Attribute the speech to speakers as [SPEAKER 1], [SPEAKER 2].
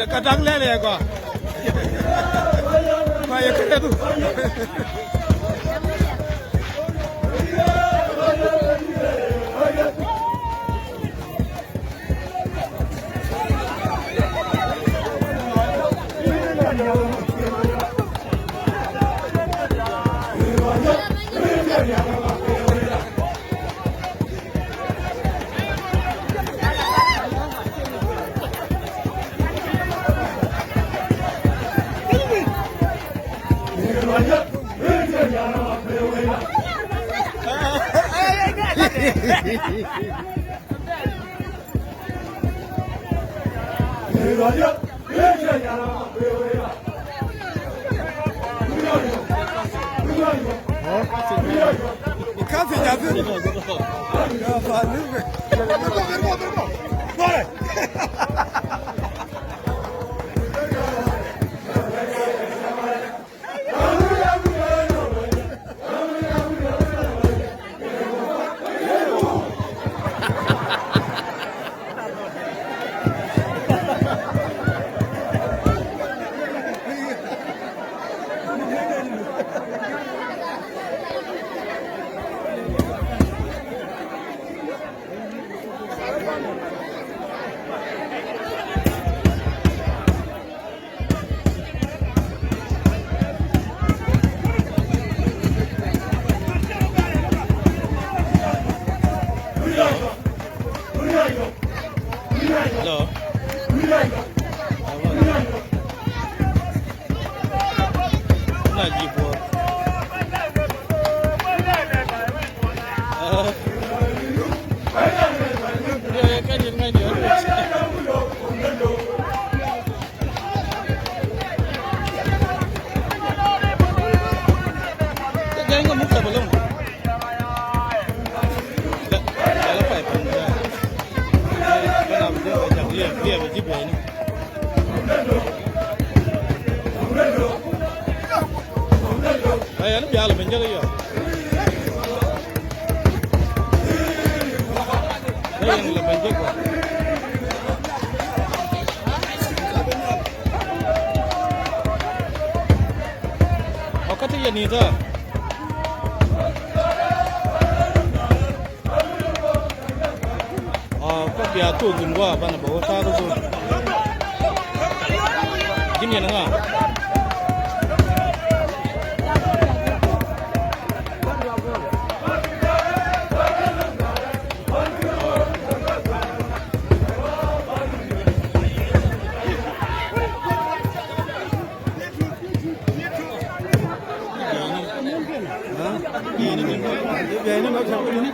[SPEAKER 1] Kadang lele quoi. Mà cái đó. Casi ya se. Ya falou. Bora. Hello. Lagi buat. Ya kan yang main dia. Jangan ngomong tak belum. Dia wajib ya ini. Ayo, ini biar lebih menjaga ya. Ini yang lebih menjaga. Oh, kata ya ni dah. Biar tu gua apa nak bawa taruh tu. Gini ya nengah. Ini macam ini.